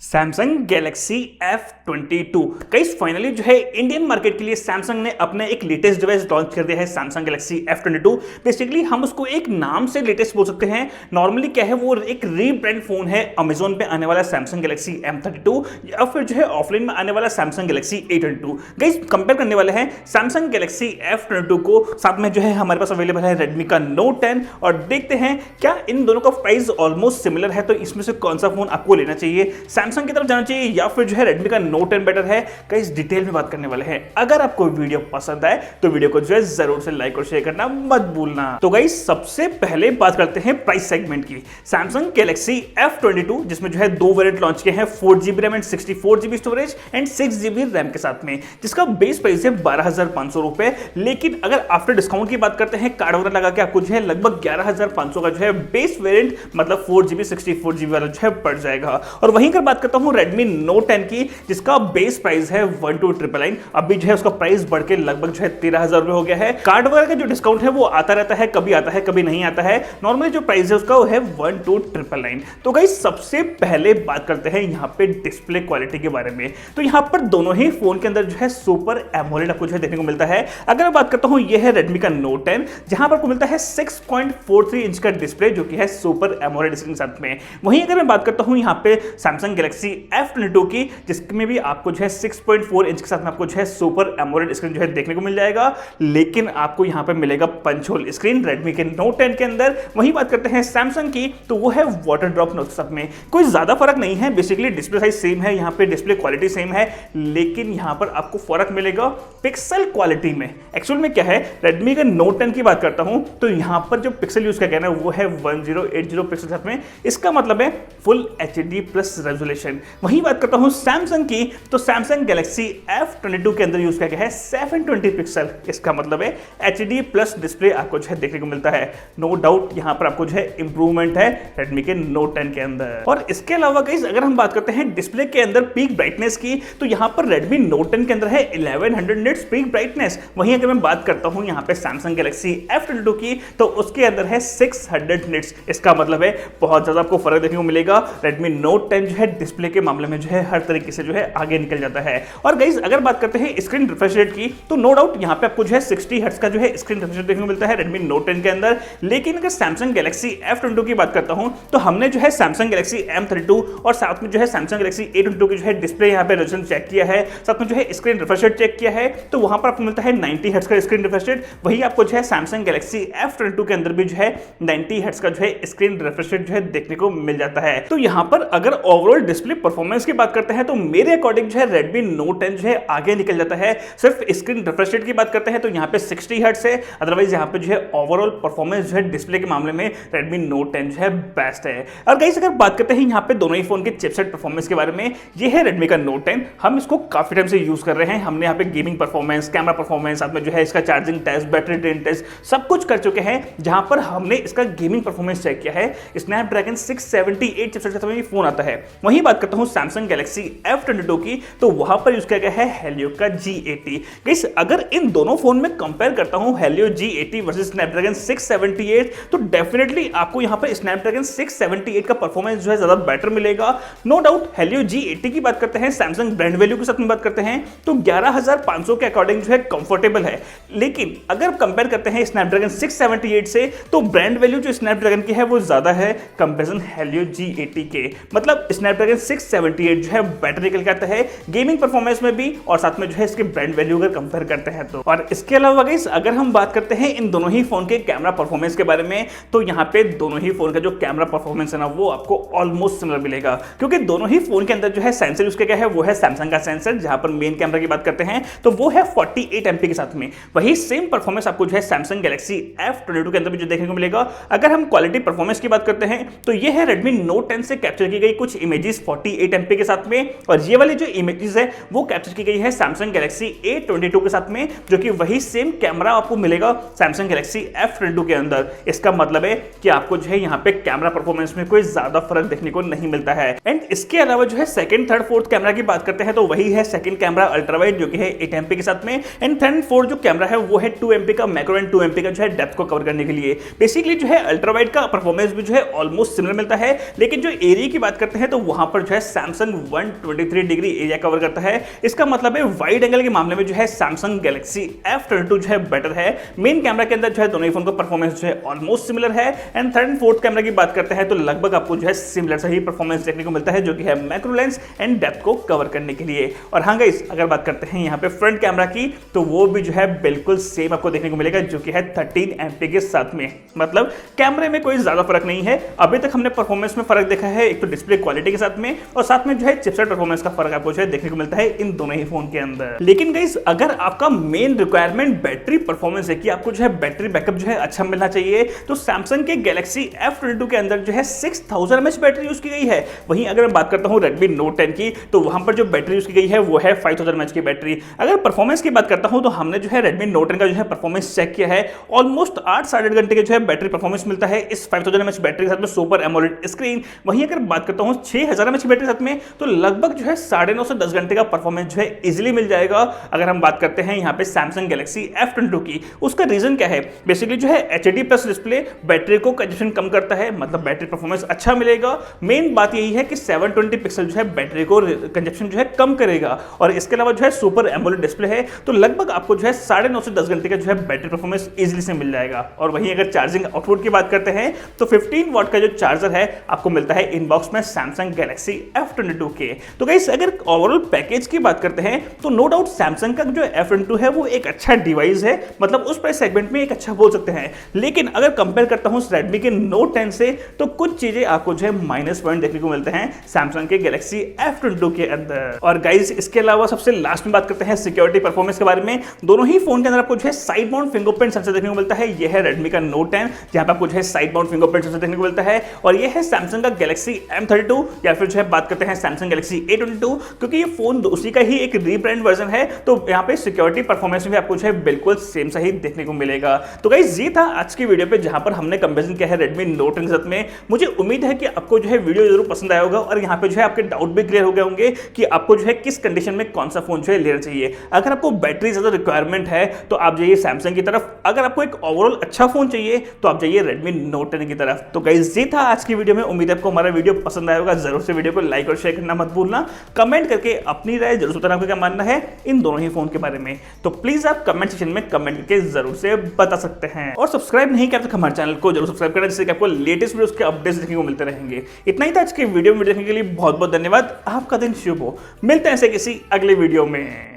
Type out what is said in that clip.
Samsung Galaxy F22 guys finally जो है Indian market के लिए सैमसंग ने अपने एक लेटेस्ट डिवाइस लॉन्च कर दिया है सैमसंग गैलेक्सी F22। बेसिकली हम उसको एक नाम से लेटेस्ट बोल सकते हैं। नॉर्मली क्या है, वो एक रीब्रांड फोन है अमेजोन पे आने वाला सैमसंग गैलेक्सी M32 या फिर जो है ऑफलाइन में आने वाला Samsung Galaxy A22। Guys compare करने वाले हैं सैमसंग गैलेक्सी F22 को, साथ में जो है हमारे पास अवेलेबल है Redmi का Note 10 और देखते हैं क्या इन दोनों का प्राइस ऑलमोस्ट सिमिलर है, तो इसमें से कौन सा फोन आपको लेना चाहिए, सैमसंग की तरफ जाना चाहिए या फिर जो है Redmi का Note 10 बेटर है। गाइस डिटेल में बात करने वाले हैं। अगर आपको वीडियो पसंद आए तो वीडियो को जो है जरूर से लाइक और शेयर करना मत भूलना। तो गाइस सबसे पहले बात करते हैं प्राइस सेगमेंट की। सैमसंग गैलेक्सी F22 जिसमें जो है दो वेरिएंट लॉन्च किए हैं 4GB RAM and 64GB storage and 6GB RAM के साथ में, जिसका बेस प्राइस है 12,500 रुपए। लेकिन अगर आफ्टर डिस्काउंट की बात करते हैं, कार्ड वगैरह लगा के आपको जो है लगभग 11,500 का जो है बेस वेरिएंट मतलब 4GB 64GB वाला जो है पड़ जाएगा। और वहीं अगर बात करता हूं Redmi Note 10 की, जिसका बेस प्राइस है 12,999, अभी जो है उसका प्राइस बढ़ के लगभग जो है 13,000 रुपए हो गया है। कार्ड वगैरह का जो डिस्काउंट है वो आता रहता है, कभी आता है कभी नहीं आता है। नॉर्मली जो प्राइस है उसका वो है 12,999। तो गाइस सबसे पहले बात करते हैं यहाँ पे डिस्प्ले क्वालिटी के बारे में। तो यहाँ पर दोनों ही फोन के अंदर जो है सुपर एमोलेड आपको जो है देखने को मिलता है। अगर मैं बात करता हूँ ये है Redmi का Note 10, जहां पर आपको मिलता है 6.43 इंच का डिस्प्ले जो कि है सुपर एमोलेड स्क्रीन के साथ में। वहीं अगर मैं बात करता हूँ यहाँ पे सैमसंग गैलेक्सी F22 की, जिसमें भी आपको जो है 6.4 इंच के साथ में आपको जो है सुपर एमोलेड स्क्रीन जो है देखने को मिल जाएगा। लेकिन आपको यहाँ पे मिलेगा पंच होल स्क्रीन Redmi के Note 10 के अंदर। वहीं बात करते हैं सैमसंग की, तो वो है वाटर ड्रॉप नोट सब में। कोई ज्यादा फर्क नहीं है, बेसिकली डिस्प्ले साइज सेम है, यहाँ पे डिस्प्ले क्वालिटी सेम है, लेकिन यहाँ पर आपको फर्क मिलेगा पिक्सल क्वालिटी में। एक्चुअल में क्या है, Redmi के Note 10 की बात करता हूं तो यहाँ पर जो पिक्सल यूज किया गया है वो है 1080 पिक्सल साथ में, इसका मतलब है फुल HD प्लस रेजोल्यूशन। वहीं बात करता हूं सैमसंग की, तो सैमसंग गैलेक्सी F22 के अंदर यूज किया गया है 720 पिक्सल, इसका मतलब है HD प्लस डिस्प्ले आपको जो है देखने को मिलता है। नो डाउट यहाँ पर आपको जो है इंप्रूवमेंट है Redmi के Note 10 के अंदर। और इसके अलावा गाइस अगर हम बात करते हैं डिस्प्ले के अंदर पीक ब्राइटनेस की, तो यहाँ पर Redmi Note 10 के अंदर है 1100 निट्स पीक ब्राइटनेस। वहीं अगर मैं बात करता हूं यहाँ पे सैमसंग गैलेक्सी F22 की, तो उसके अंदर है 600 निट्स, इसका मतलब है बहुत ज्यादा आपको फर्क देखने को मिलेगा। Redmi Note 10 जो है डिस्प्ले के मामले में जो है हर तरीके से जो है आगे निकल जाता है। और गाइस अगर बात करते हैं स्क्रीन रिफ्रेश रेट की, तो नो डाउट यहाँ पे आपको जो है 60 हर्ट्ज का जो है स्क्रीन रिफ्रेश रेट देखने को मिलता है Redmi Note 10 के अंदर। लेकिन अगर सैमसंग गैलेक्सी F22 की बात करता हूं, तो हमने जो है सैमसंग गैलेक्सी M32 और साथ में जो है सैमसंग गैलेक्सी A22 की जो है डिस्प्ले यहाँ पे रेजोल्यूशन चेक किया है, साथ में जो है स्क्रीन रिफ्रेश रेट चेक किया है, तो वहां पर आपको मिलता है 90 हर्ट्ज का स्क्रीन रिफ्रेश रेट। वही आपको जो है सैमसंग गैलेक्सी F22 के अंदर भी जो है 90 हर्ट्ज का जो है स्क्रीन रिफ्रेश रेट जो है देखने को मिल जाता है। तो यहाँ पर अगर ओवरऑल डिस्प्ले परफॉर्मेंस की बात करते हैं, तो मेरे अकॉर्डिंग जो है Redmi Note 10 जो है आगे निकल जाता है। सिर्फ स्क्रीन रिफ्रेश रेट की बात करते हैं तो यहाँ पे 60 हर्ट्ज है, अदरवाइज यहाँ पे जो है ओवरऑल परफॉर्मेंस जो है डिस्प्ले के मामले में Redmi Note 10 जो है बेस्ट है। और गाइस अगर बात करते हैं यहाँ पे दोनों ही फोन के चिपसेट परफॉर्मेंस के बारे में, ये है Redmi का Note 10, हम इसको काफी टाइम से यूज कर रहे हैं। हमने यहाँ पे गेमिंग परफॉर्मेंस, कैमरा परफॉर्मेंस, साथ में जो है इसका charging test, battery drain test सब कुछ कर चुके हैं। जहां पर हमने इसका गेमिंग परफॉर्मेंस चेक किया है, स्नैपड्रैगन 678 चिपसेट के साथ में फोन आता है। वहीं बात करता हूं सैमसंग गैलेक्सी F22 की, तो वहां पर यूज किया गया है Helio का G80। गाइस अगर इन दोनों फोन में कंपेयर करता हूं Helio G80 वर्सेस स्नैपड्रैगन 678, तो डेफिनेटली आपको यहां पर स्नैपड्रैगन 678 का परफॉर्मेंस जो है ज्यादा बेटर मिलेगा। नो डाउट Helio G80 की बात करते हैं, सैमसंग ब्रांड वैल्यू के साथ में बात करते हैं, तो 11,500 के अकॉर्डिंग जो है कंफर्टेबल है। लेकिन अगर कंपेयर करते हैं स्नैपड्रैगन 678 से, तो ब्रांड वैल्यू जो स्नैपड्रैगन की है वो ज्यादा है कंपैरिजन Helio G80 के। मतलब स्नैपड्रैगन 678 जो है बेटर निकल के आता है गेमिंग परफॉर्मेंस में भी, और साथ में जो है इसके ब्रांड वैल्यू अगर कंपेयर करते हैं तो। और इसके अलावा गाइस अगर हम बात करते हैं इन दोनों ही फोन के कैमरा परफॉर्मेंस के बारे में, तो यहाँ पे दोनों ही फोन का जो कैमरा परफॉर्मेंस है ना, वो आपको ऑलमोस्ट सिमिलर मिलेगा, क्योंकि दोनों ही फोन के अंदर जो है सेंसर यूज किया गया है वो है सैमसंग का सेंसर। जहां पर मेन कैमरा की बात करते हैं तो वो है 48 MP के साथ में। वही सेम परफॉर्मेंस आपको जो है सैमसंग गैलेक्सी F22 के अंदर भी जो देखने को मिलेगा। अगर हम क्वालिटी परफॉर्मेंस की बात करते हैं, तो ये है Redmi Note 10 से कैप्चर की गई कुछ इमेजेस 48 MP के साथ में, और ये वाली जो इमेजेस है वो कैप्चर की गई है सैमसंग गैलेक्सी A22 के साथ में, जो कि वही सेम कैमरा आपको मिलेगा सैमसंग गैलेक्सी F22 के अंदर। इसका मतलब है कि आपको जो है यहाँ पे कैमरा परफॉर्मेंस में कोई ज्यादा फर्क देखने को नहीं मिलता है। एंड इसके अलावा जो है सेकंड, थर्ड, फोर्थ कैमरा की बात करते हैं, तो वही है सेकंड कैमरा अल्ट्रा वाइड जो कि है 8 MP के साथ में, एंड थर्ड एंड फोर्थ जो कैमरा है वो है 2 MP का मैक्रो एंड 2 MP का जो है डेप्थ को कवर करने के लिए। बेसिकली जो है अल्ट्रा वाइड का परफॉर्मेंस भी जो है ऑलमोस्ट सिमिलर मिलता है। लेकिन जो एरिया की बात करते हैं तो वहां पर जो है सैमसंग 123 डिग्री एरिया कवर करता है। इसका मतलब है वाइड एंगल के मामले में जो है सैमसंग गैलेक्सी F22 जो है बेटर है। मेन कैमरा के अंदर जो है दोनों ही फोन का परफॉर्मेंस जो है ऑलमोस्ट सिमिलर है। And third and fourth camera की बात करते हैं तो लगभग आपको जो है सिमिलर सा ही परफॉर्मेंस देखने को मिलता है, जो कि है मैक्रो लेंस एंड डेप्थ को कवर करने के लिए। और हाँ गाइस, अगर बात करते हैं यहाँ पे फ्रंट कैमरा की तो वो भी जो है बिल्कुल सेम आपको देखने को मिलेगा, जो कि है 13 MP के साथ में। मतलब कैमरे में कोई ज्यादा फर्क नहीं है। अभी तक हमने परफॉर्मेंस में फर्क देखा है, एक तो डिस्प्ले क्वालिटी के साथ में और साथ में जो है चिपसेट परफॉर्मेंस का फर्क आपको जो है देखने को मिलता है इन दोनों ही फोन के अंदर। लेकिन गाइस, अगर आपका मेन रिक्वायरमेंट बैटरी परफॉर्मेंस है कि आपको जो है बैटरी बैकअप जो है अच्छा मिलना चाहिए, तो सैमसंग के गैलेक्सी F22 के अंदर जो है 6000 mAh बैटरी यूज की गई है। वहीं अगर मैं बात करता हूं Redmi Note 10 की, तो वहां पर जो बैटरी यूज की गई है वो है 5000 mAh की बैटरी। अगर परफॉर्मेंस की बात करता हूं तो हमने जो है Redmi Note 10 का जो है परफॉर्मेंस चेक किया है। ऑलमोस्ट 8 साढ़े 8 घंटे के जो है बैटरी परफॉर्मेंस मिलता है इस 5000 mAh बैटरी के साथ में सुपर एमोलेड स्क्रीन। वहीं अगर बात करता हूं 6000 mAh बैटरी के साथ में, तो लगभग जो है 9.5 से 10 घंटे का परफॉर्मेंस जो है इजीली मिल जाएगा। अगर हम बात करते हैं यहाँ पे सैमसंग गैलेक्सी F22 की, उसका रीजन क्या है? बेसिकली जो है HD प्लस डिस्प्ले बैटरी को कंजप्शन कम करता है, मतलब बैटरी परफॉर्मेंस अच्छा मिलेगा। मेन बात यही है कि 720 पिक्सल जो है बैटरी को कंजप्शन जो है कम करेगा। और इसके अलावा जो है सुपर एमोलेड डिस्प्ले है, तो लगभग आपको जो है 9.5 से 10 घंटे का जो है बैटरी परफॉर्मेंस इजीली से मिल जाएगा। और वहीं अगर चार्जिंग आउटपुट की बात करते हैं तो 15 वॉट का जो चार्जर है आपको मिलता है इनबॉक्स में सैमसंग गैलेक्सी F22 के। तो गाइस, अगर ओवरऑल पैकेज की बात करते हैं तो नो डाउट सैमसंग का जो F22 है वो एक अच्छा डिवाइस है, मतलब उस प्राइस सेगमेंट में एक अच्छा बोल सकते हैं। लेकिन अगर कंपेयर करता हूं Redmi के Note 10 से, तो कुछ चीजें आपको जो है माइनस पॉइंट देखने को मिलते हैं सैमसंग के गैलेक्सी F22 के अंदर। और गाइस, इसके अलावा सबसे लास्ट में बात करते हैं सिक्योरिटी परफॉर्मेंस के बारे में। दोनों ही फोन के अंदर आपको जो है साइड माउंट फिंगरप्रिंट सेंसर देखने को मिलता है। यह है Redmi का Note 10, जहां पे आपको जो है साइड माउंट फिंगरप्रिंट सेंसर देखने को मिलता है। और यह है सैमसंग का गैलेक्सी M32, या फिर जो है बात करते हैं सैमसंग गैलेक्सी A22, क्योंकि ये फोन उसी का ही एक रीब्रांड वर्जन है। तो यहाँ पे सिक्योरिटी परफॉर्मेंस में आपको जो है बिल्कुल सेम सा ही देखने को मिलेगा। तो गाइस, ये था आज की वीडियो पे जहां पर हमने कंपैरिजन किया है Redmi Note 10 के साथ में। मुझे उम्मीद है कि आपको जो है वीडियो जरूर पसंद आया होगा और यहाँ पे जो है आपके डाउट भी क्लियर हो गए होंगे कि आपको जो है किस कंडीशन में कौन सा फोन जो है लेना चाहिए। अगर आपको बैटरी ज्यादा रिक्वायरमेंट है तो आप जाइए सैमसंग की तरफ, अगर आपको एक ओवरऑल अच्छा फोन चाहिए तो आप जाइए Redmi Note 10 की तरफ। तो गाइस, ये था आज की वीडियो में। उम्मीद है आपको हमारा वीडियो पसंद आया होगा। जरूर से वीडियो को लाइक और शेयर करना मत भूलना। कमेंट करके अपनी राय जरूर बताना, आपको क्या मानना है इन दोनों ही फोन के बारे में। तो प्लीज आप कमेंट सेक्शन में कमेंट करके जरूर से बता सकते हैं। और सब्सक्राइब नहीं किया तो हमारे चैनल को जरूर सब्सक्राइब करना, जिससे कि आपको लेटेस्ट वीडियोस के अपडेट्स देखने को मिलते रहेंगे। इतना ही था आज के वीडियो में देखने के लिए बहुत बहुत धन्यवाद। आपका दिन शुभ हो। मिलते हैं ऐसे किसी अगले वीडियो में।